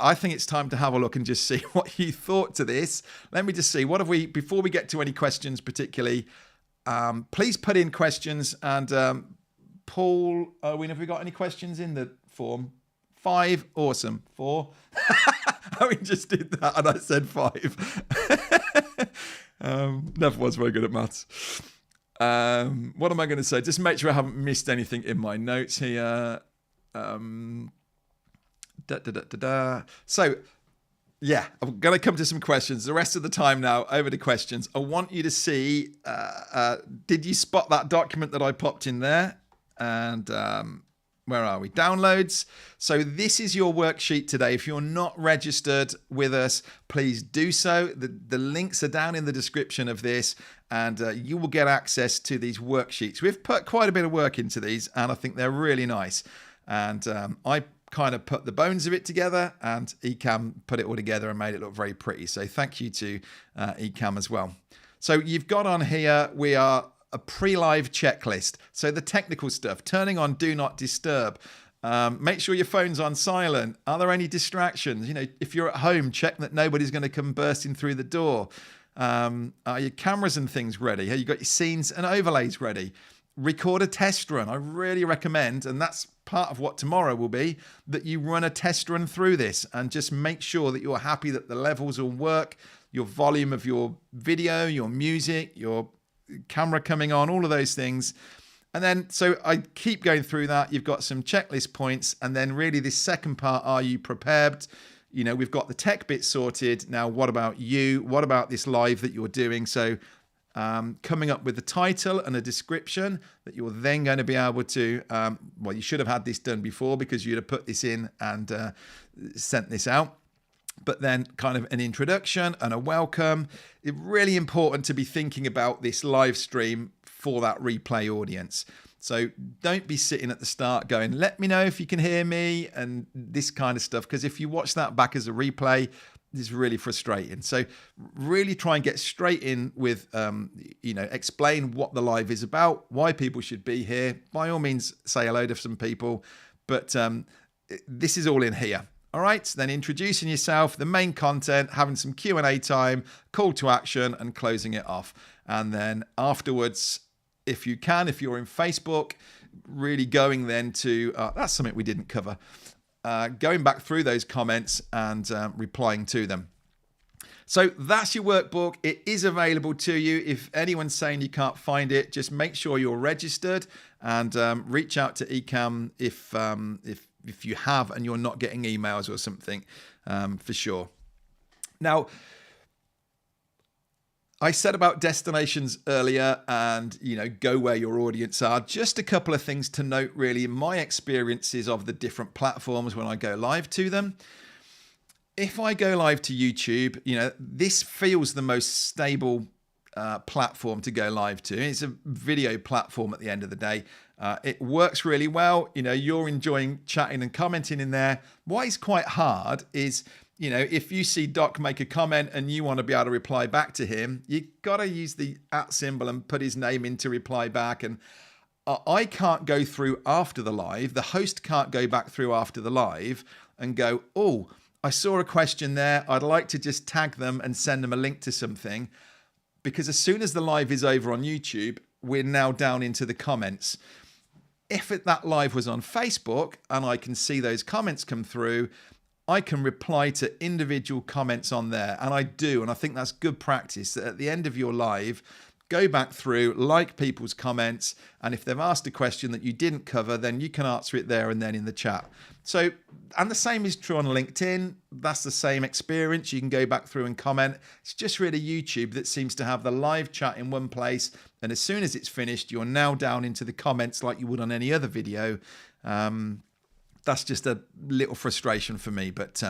I think it's time to have a look and just see what you thought to this. Let me just see, what have we, before we get to any questions particularly, please put in questions. And Paul, Owen, have we got any questions in the form? 5, awesome. 4. Owen just did that and I said 5. Never was very good at maths. What am I going to say? Just make sure I haven't missed anything in my notes here. So, yeah, I'm going to come to some questions. The rest of the time now, over to questions. I want you to see, did you spot that document that I popped in there? And where are we? Downloads. So this is your worksheet today. If you're not registered with us, please do so. The links are down in the description of this, and you will get access to these worksheets. We've put quite a bit of work into these, and I think they're really nice. And I kind of put the bones of it together, and Ecamm put it all together and made it look very pretty. So thank you to Ecamm as well. So you've got on here, we are a pre-live checklist. So the technical stuff, turning on do not disturb. Make sure your phone's on silent. Are there any distractions? You know, if you're at home, check that nobody's going to come bursting through the door. Are your cameras and things ready? Have you got your scenes and overlays ready? Record a test run. I really recommend, and that's part of what tomorrow will be, that you run a test run through this and just make sure that you're happy that the levels will work, your volume of your video, your music, your camera coming on, all of those things. And then, so I keep going through that. You've got some checklist points. And then really this second part, are you prepared? You know, we've got the tech bit sorted. Now, what about you? What about this live that you're doing? So coming up with a title and a description that you're then going to be able to, well, you should have had this done before because you'd have put this in and sent this out. But then kind of an introduction and a welcome. It's really important to be thinking about this live stream for that replay audience. So don't be sitting at the start going, let me know if you can hear me and this kind of stuff. Because if you watch that back as a replay, it's really frustrating. So really try and get straight in with, you know, explain what the live is about, why people should be here. By all means, say hello to some people. But this is all in here. All right, then introducing yourself, the main content, having some Q&A time, call to action, and closing it off. And then afterwards, if you can, if you're in Facebook, really going then to, that's something we didn't cover, going back through those comments and replying to them. So that's your workbook. It is available to you. If anyone's saying you can't find it, just make sure you're registered and reach out to Ecamm if you have and you're not getting emails or something, for sure. Now, I said about destinations earlier and, you know, go where your audience are. Just a couple of things to note, really, my experiences of the different platforms when I go live to them. If I go live to YouTube, you know, this feels the most stable platform to go live to. It's a video platform at the end of the day. It works really well. You know, you're enjoying chatting and commenting in there. What is quite hard is, you know, if you see Doc make a comment and you want to be able to reply back to him, you got to use the @ symbol and put his name in to reply back. And I can't go through after the live. The host can't go back through after the live and go, oh, I saw a question there. I'd like to just tag them and send them a link to something. Because as soon as the live is over on YouTube, we're now down into the comments. If that live was on Facebook and I can see those comments come through, I can reply to individual comments on there. And I do. And I think that's good practice, that at the end of your live, go back through, like people's comments. And if they've asked a question that you didn't cover, then you can answer it there and then in the chat. So, and the same is true on LinkedIn. That's the same experience. You can go back through and comment. It's just really YouTube that seems to have the live chat in one place. And as soon as it's finished, you're now down into the comments like you would on any other video. That's just a little frustration for me, but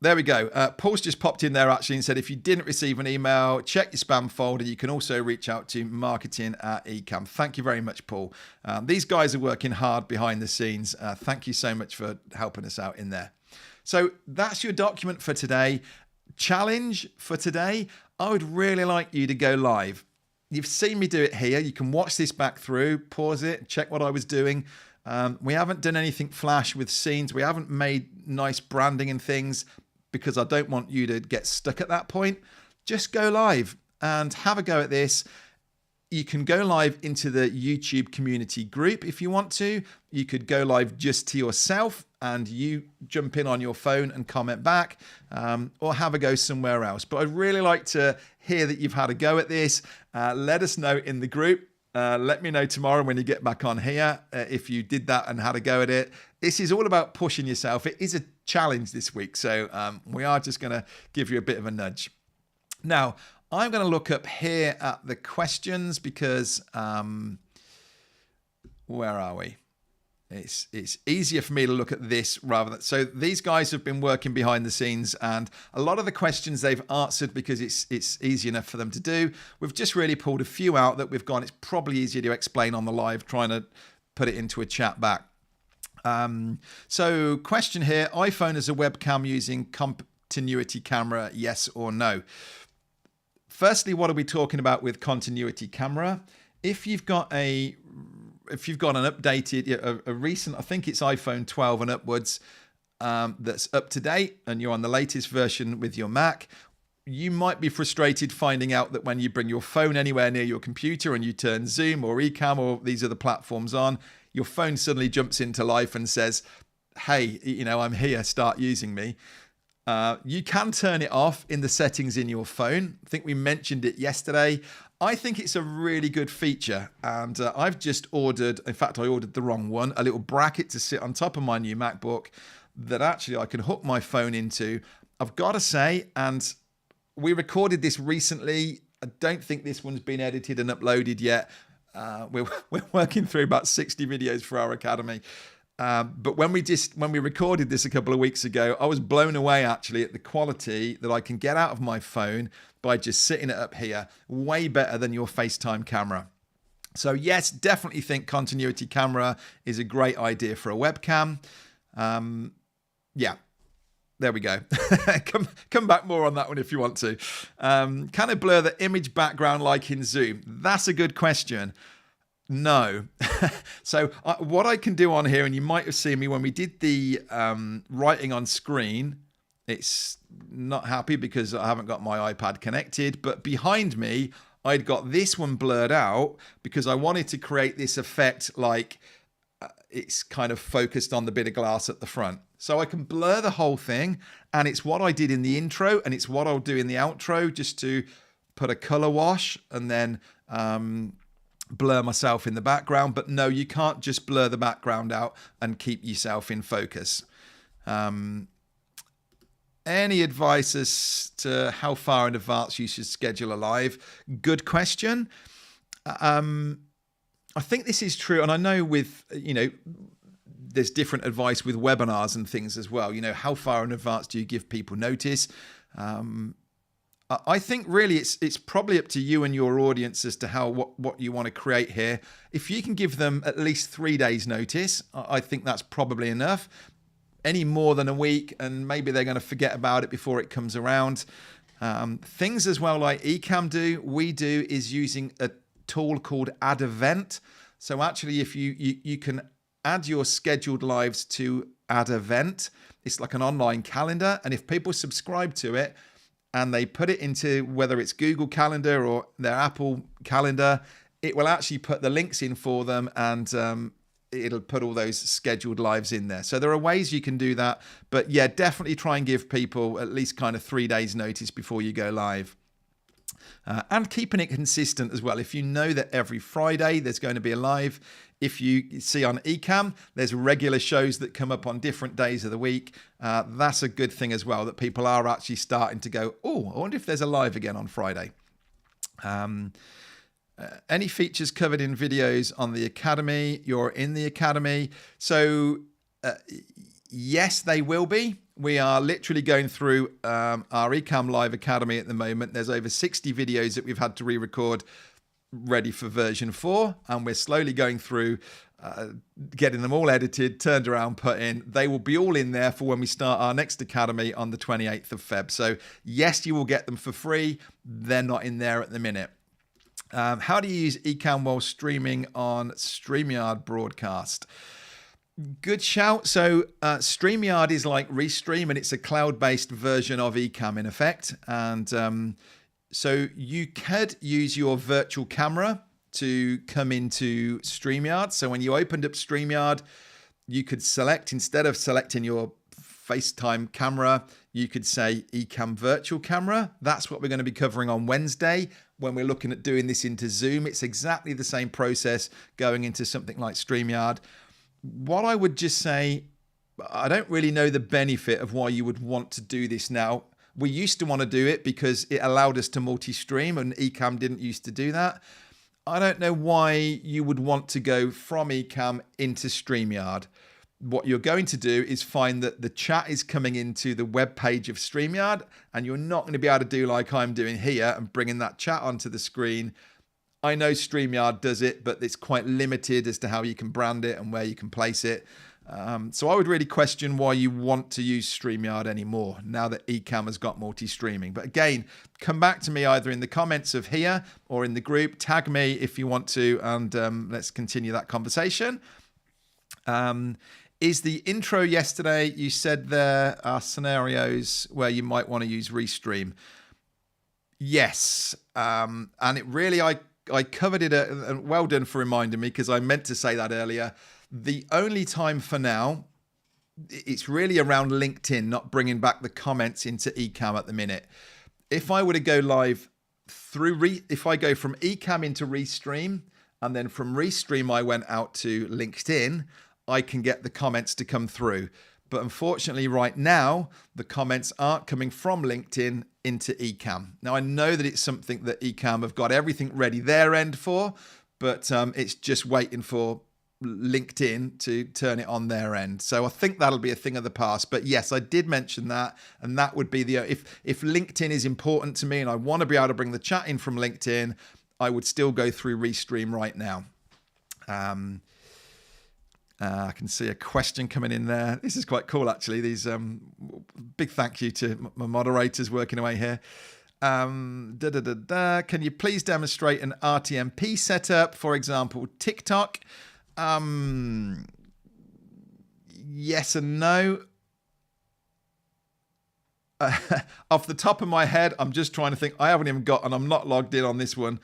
there we go. Paul's just popped in there actually and said, if you didn't receive an email, check your spam folder. You can also reach out to marketing@Ecamm. Thank you very much, Paul. These guys are working hard behind the scenes. Thank you so much for helping us out in there. So that's your document for today. Challenge for today. I would really like you to go live. You've seen me do it here. You can watch this back through, pause it, check what I was doing. We haven't done anything flash with scenes. We haven't made nice branding and things, because I don't want you to get stuck at that point. Just go live and have a go at this. You can go live into the YouTube community group if you want to. You could go live just to yourself and you jump in on your phone and comment back, or have a go somewhere else. But I'd really like to hear that you've had a go at this. Let us know in the group. Let me know tomorrow when you get back on here if you did that and had a go at it. This is all about pushing yourself. It is a challenge this week, so we are just going to give you a bit of a nudge. Now, I'm going to look up here at the questions because, where are we? It's easier for me to look at this rather than... So these guys have been working behind the scenes, and a lot of the questions they've answered because it's easy enough for them to do. We've just really pulled a few out that we've gone, it's probably easier to explain on the live, trying to put it into a chat back. So question here, iPhone as a webcam using continuity camera, yes or no? Firstly, what are we talking about with continuity camera? If you've got an updated, a recent, I think it's iPhone 12 and upwards, that's up to date, and you're on the latest version with your Mac, you might be frustrated finding out that when you bring your phone anywhere near your computer and you turn Zoom or Ecamm or these other platforms on, your phone suddenly jumps into life and says, hey, I'm here, start using me. You can turn it off in the settings in your phone. I think we mentioned it yesterday. I think it's a really good feature, and I've just ordered, in fact I ordered the wrong one, a little bracket to sit on top of my new MacBook that actually I can hook my phone into. I've got to say, and we recorded this recently, I don't think this one's been edited and uploaded yet. We're working through about 60 videos for our academy. But when we recorded this a couple of weeks ago, I was blown away actually at the quality that I can get out of my phone by just sitting it up here. Way better than your FaceTime camera. So yes, definitely think continuity camera is a great idea for a webcam. Yeah, there we go. come back more on that one if you want to. Can I blur the image background like in Zoom? That's a good question. No. So what I can do on here, and you might have seen me when we did the writing on screen, it's not happy because I haven't got my iPad connected, but behind me, I'd got this one blurred out because I wanted to create this effect like it's kind of focused on the bit of glass at the front. So I can blur the whole thing, and it's what I did in the intro, and it's what I'll do in the outro, just to put a color wash and then blur myself in the background. But no, you can't just blur the background out and keep yourself in focus. Any advice as to how far in advance you should schedule a live? Good question. I think this is true, and I know with, there's different advice with webinars and things as well. How far in advance do you give people notice? I think really it's probably up to you and your audience as to what you want to create here. If you can give them at least 3 days notice, I think that's probably enough. Any more than a week, and maybe they're going to forget about it before it comes around. Things as well like Ecamm we do is using a tool called Add Event. So actually, if you can add your scheduled lives to Add Event, it's like an online calendar, and if people subscribe to it and they put it into whether it's Google Calendar or their Apple Calendar, it will actually put the links in for them, and it'll put all those scheduled lives in there. So there are ways you can do that, but yeah, definitely try and give people at least kind of 3 days notice before you go live. And keeping it consistent as well. If you know that every Friday there's going to be a live, if you see on Ecamm, there's regular shows that come up on different days of the week. That's a good thing as well, that people are actually starting to go, oh, I wonder if there's a live again on Friday. Any features covered in videos on the Academy? You're in the Academy. So yes, they will be. We are literally going through our Ecamm Live Academy at the moment. There's over 60 videos that we've had to re-record ready for version 4. And we're slowly going through getting them all edited, turned around, put in. They will be all in there for when we start our next Academy on the 28th of Feb. So yes, you will get them for free. They're not in there at the minute. How do you use Ecamm while streaming on StreamYard broadcast? Good shout. So StreamYard is like Restream, and it's a cloud-based version of Ecamm in effect. And so you could use your virtual camera to come into StreamYard. So when you opened up StreamYard, you could select, instead of selecting your FaceTime camera, you could say Ecamm virtual camera. That's what we're going to be covering on Wednesday when we're looking at doing this into Zoom. It's exactly the same process going into something like StreamYard. What I would just say, I don't really know the benefit of why you would want to do this now. We used to want to do it because it allowed us to multi-stream, and Ecamm didn't used to do that. I don't know why you would want to go from Ecamm into StreamYard. What you're going to do is find that the chat is coming into the web page of StreamYard, and you're not going to be able to do like I'm doing here and bringing that chat onto the screen. I know StreamYard does it, but it's quite limited as to how you can brand it and where you can place it. So I would really question why you want to use StreamYard anymore now that Ecamm has got multi-streaming. But again, come back to me either in the comments of here or in the group. Tag me if you want to, and let's continue that conversation. Is the intro yesterday, you said there are scenarios where you might want to use Restream. Yes, and it really, I covered it, and well done for reminding me, because I meant to say that earlier. The only time for now, it's really around LinkedIn, not bringing back the comments into Ecamm at the minute. If I were to go live if I go from Ecamm into Restream, and then from Restream I went out to LinkedIn, I can get the comments to come through. But unfortunately right now, the comments aren't coming from LinkedIn into Ecamm. Now, I know that it's something that Ecamm have got everything ready their end for, but it's just waiting for LinkedIn to turn it on their end. So I think that'll be a thing of the past. But yes, I did mention that, and that would be if LinkedIn is important to me and I want to be able to bring the chat in from LinkedIn, I would still go through Restream right now. I can see a question coming in there. This is quite cool, actually. These big thank you to my moderators working away here. Can you please demonstrate an RTMP setup, for example, TikTok? Yes and no. Off the top of my head, I'm just trying to think. I haven't even got, and I'm not logged in on this one.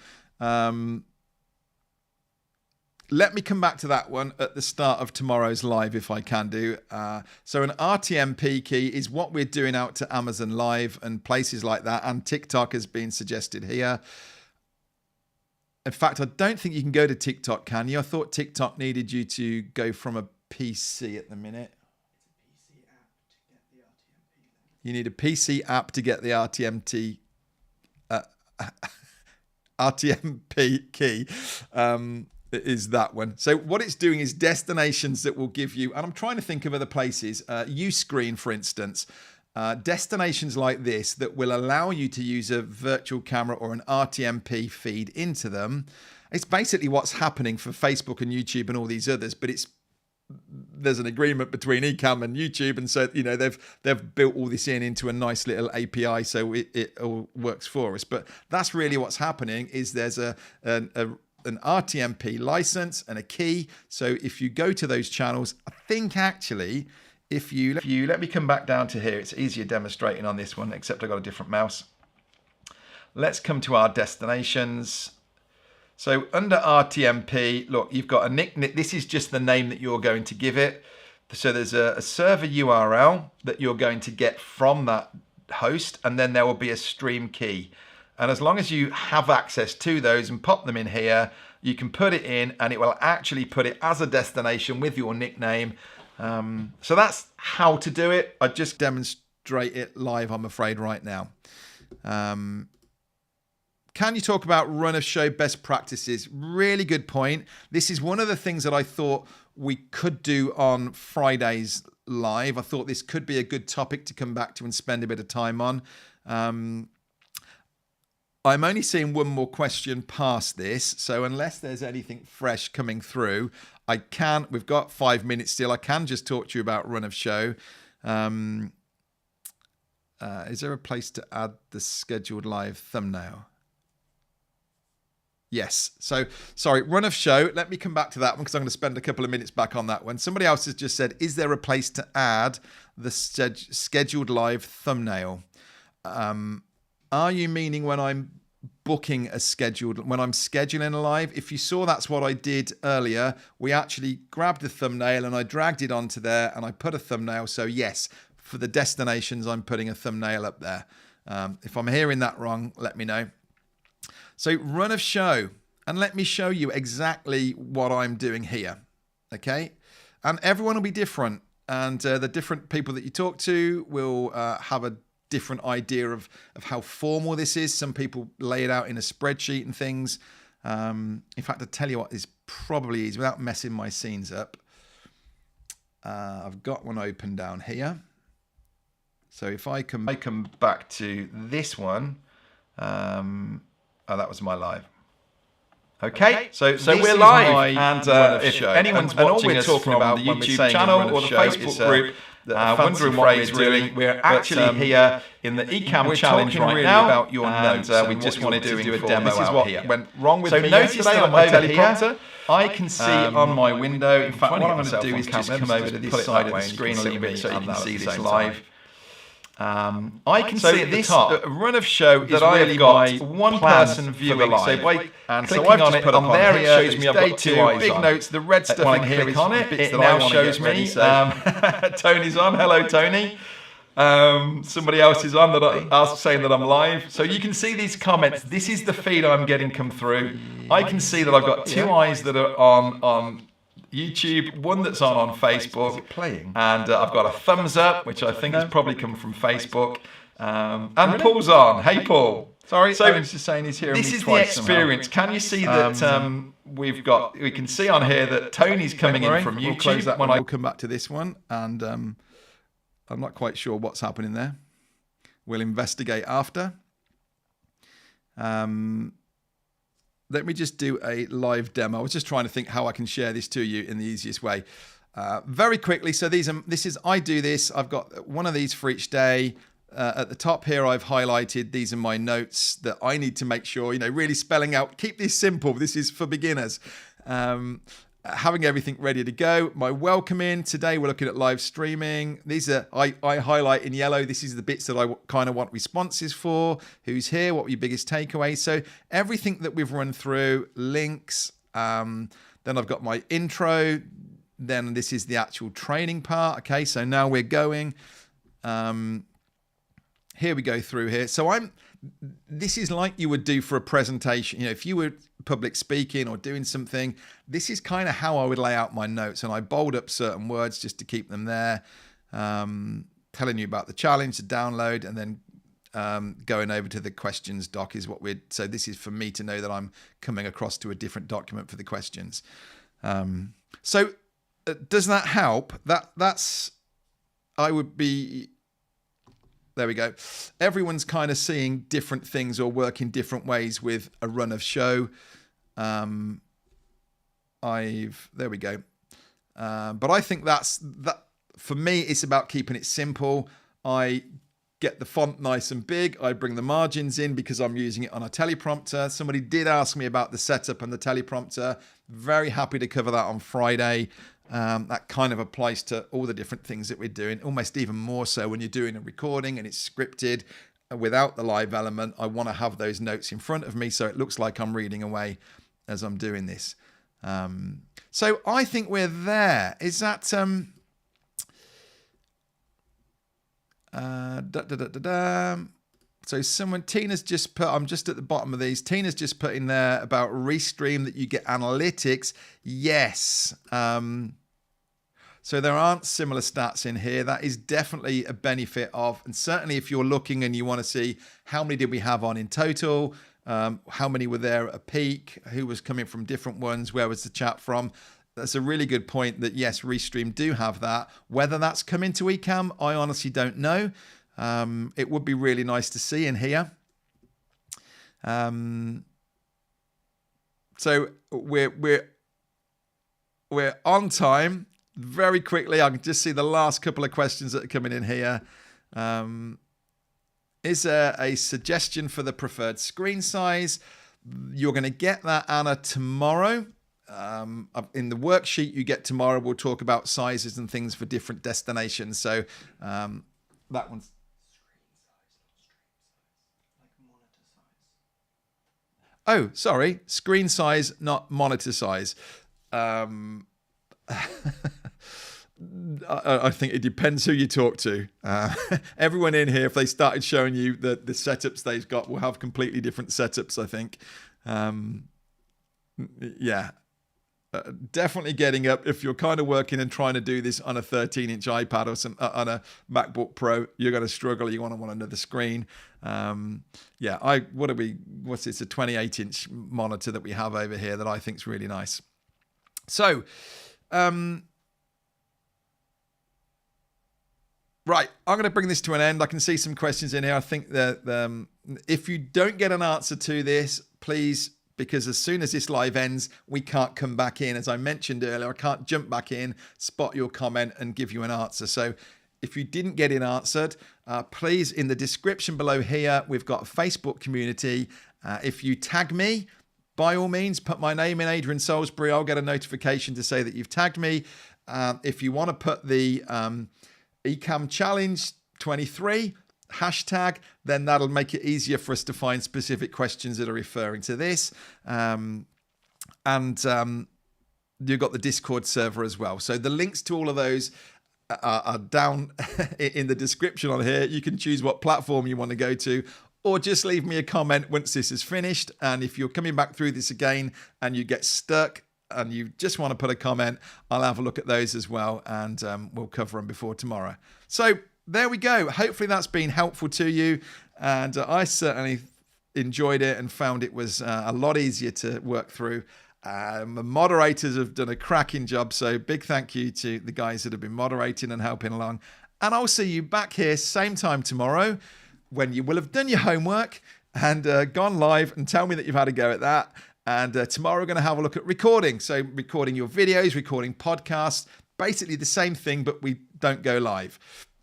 Let me come back to that one at the start of tomorrow's live if I can do. So an RTMP key is what we're doing out to Amazon Live and places like that. And TikTok has been suggested here. In fact, I don't think you can go to TikTok, can you? I thought TikTok needed you to go from a PC at the minute. You need a PC app to get the RTMP key. Is that one. So what it's doing is destinations that will give you, and I'm trying to think of other places, Uscreen, for instance, destinations like this that will allow you to use a virtual camera or an RTMP feed into them. It's basically what's happening for Facebook and YouTube and all these others, but there's an agreement between Ecamm and YouTube, and so they've built all this into a nice little API, so it all works for us. But that's really what's happening. Is there's an RTMP license and a key. So if you go to those channels, I think actually, if you let me come back down to here, it's easier demonstrating on this one, except I've got a different mouse. Let's come to our destinations. So under RTMP, look, you've got a nickname. This is just the name that you're going to give it. So there's a server URL that you're going to get from that host, and then there will be a stream key. And as long as you have access to those and pop them in here, you can put it in and it will actually put it as a destination with your nickname. So that's how to do it. I just demonstrate it live, I'm afraid, right now. Can you talk about run of show best practices? Really good point. This is one of the things that I thought we could do on Fridays live. I thought this could be a good topic to come back to and spend a bit of time on. I'm only seeing one more question past this, so unless there's anything fresh coming through, we've got 5 minutes still, I can just talk to you about run of show. Is there a place to add the scheduled live thumbnail? Yes. So, sorry, run of show. Let me come back to that one because I'm going to spend a couple of minutes back on that one. Somebody else has just said, is there a place to add the scheduled live thumbnail? Are you meaning when I'm booking a scheduled, when I'm scheduling a live? If you saw, that's what I did earlier. We actually grabbed the thumbnail and I dragged it onto there and I put a thumbnail. So yes, for the destinations, I'm putting a thumbnail up there. If I'm hearing that wrong, let me know. So run of show, and let me show you exactly what I'm doing here, okay? And everyone will be different, and the different people that you talk to will have a different idea of how formal this is. Some people lay it out in a spreadsheet and things. In fact, I tell you what is probably easy without messing my scenes up. I've got one open down here. So if I come back to this one, oh, that was my live. Okay, so we're live, and if anyone's watching us from the YouTube channel or the Facebook group, wondering what we're doing, we're actually here in the Ecamm challenge right now, about your notes, and we just wanted to do a demo out here. Went wrong with me yesterday on my teleprompter. I can see on my window. In fact, what I'm going to do is just come over to this side of the screen a little bit so you can see this live. I can see at the top a run of show that I've got one person viewing. So by clicking on it on there, it shows me I've got two big notes. The red stuff in here is the bits that now shows me. Tony's on. Hello, Tony. Somebody else is on that saying that I'm live. So you can see these comments. This is the feed I'm getting come through. I can see that I've got two eyes that are on YouTube, one that's on Facebook, playing, and I've got a thumbs up, which I think has probably come from Facebook, and Paul's on. Hey, Paul. Sorry, so Owen's just saying he's here. This is the experience. Somehow. Can you see that we can see on here that Tony's coming in from YouTube. We'll close that one. I'll come back to this one, and I'm not quite sure what's happening there. We'll investigate after. Let me just do a live demo. I was just trying to think how I can share this to you in the easiest way. Very quickly, so I do this. I've got one of these for each day. At the top here, I've highlighted, these are my notes that I need to make sure, really spelling out, keep this simple. This is for beginners. Having everything ready to go. My welcome in. Today we're looking at live streaming. These are, I highlight in yellow. This is the bits that I kind of want responses for. Who's here? What were your biggest takeaways? So everything that we've run through, links. Then I've got my intro. Then this is the actual training part. Okay, so now we're going. Here we go through here. So this is like you would do for a presentation. If you were public speaking or doing something, this is kind of how I would lay out my notes, and I bold up certain words just to keep them there. Telling you about the challenge, the download, and then going over to the questions doc is what so this is for me to know that I'm coming across to a different document for the questions. So does that help? That's, I would be, there we go. Everyone's kind of seeing different things or working different ways with a run of show. There we go. But I think that for me, it's about keeping it simple. I get the font nice and big. I bring the margins in because I'm using it on a teleprompter. Somebody did ask me about the setup and the teleprompter. Very happy to cover that on Friday. That kind of applies to all the different things that we're doing, almost even more so when you're doing a recording and it's scripted without the live element. I want to have those notes in front of me so it looks like I'm reading away as I'm doing this. So I think we're there. Is that... So Tina's just put, I'm just at the bottom of these. Tina's just put in there about Restream that you get analytics. Yes. So there aren't similar stats in here. That is definitely a benefit of, and certainly if you're looking and you want to see how many did we have on in total, how many were there at a peak, who was coming from different ones, where was the chat from. That's a really good point that yes, Restream do have that. Whether that's come into Ecamm, I honestly don't know. It would be really nice to see in here. So we're on time. Very quickly, I can just see the last couple of questions that are coming in here. Is there a suggestion for the preferred screen size? You're going to get that, Anna, tomorrow. In the worksheet you get tomorrow, we'll talk about sizes and things for different destinations. So that one's... Oh, sorry. Screen size, not monitor size. I think it depends who you talk to. Everyone in here, if they started showing you the setups they've got, will have completely different setups, I think. Yeah. Definitely getting up. If you're kind of working and trying to do this on a 13-inch iPad or on a MacBook Pro, you're going to struggle. You want another screen. Yeah, what's this? A 28-inch monitor that we have over here that I think is really nice. So, right, I'm going to bring this to an end. I can see some questions in here. I think that if you don't get an answer to this, please, because as soon as this live ends, we can't come back in. As I mentioned earlier, I can't jump back in, spot your comment and give you an answer. So if you didn't get it answered, please, in the description below here, we've got a Facebook community. If you tag me, by all means, put my name in, Adrian Salisbury. I'll get a notification to say that you've tagged me. If you want to put the Ecamm Challenge 23 hashtag, then that'll make it easier for us to find specific questions that are referring to this. And you've got the Discord server as well. So the links to all of those are down in the description on here. You can choose what platform you want to go to, or just leave me a comment once this is finished. And if you're coming back through this again and you get stuck and you just want to put a comment, I'll have a look at those as well, and we'll cover them before tomorrow. So there we go. Hopefully that's been helpful to you, and I certainly enjoyed it and found it was a lot easier to work through. The moderators have done a cracking job, so big thank you to the guys that have been moderating and helping along. And I'll see you back here same time tomorrow, when you will have done your homework and gone live and tell me that you've had a go at that. And tomorrow we're going to have a look at recording. So recording your videos, recording podcasts, basically the same thing, but we don't go live.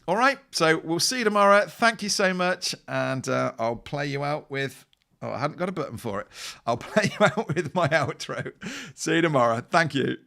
All right, so we'll see you tomorrow. Thank you so much. And I'll play you out with... Oh, I hadn't got a button for it. I'll play you out with my outro. See you tomorrow. Thank you.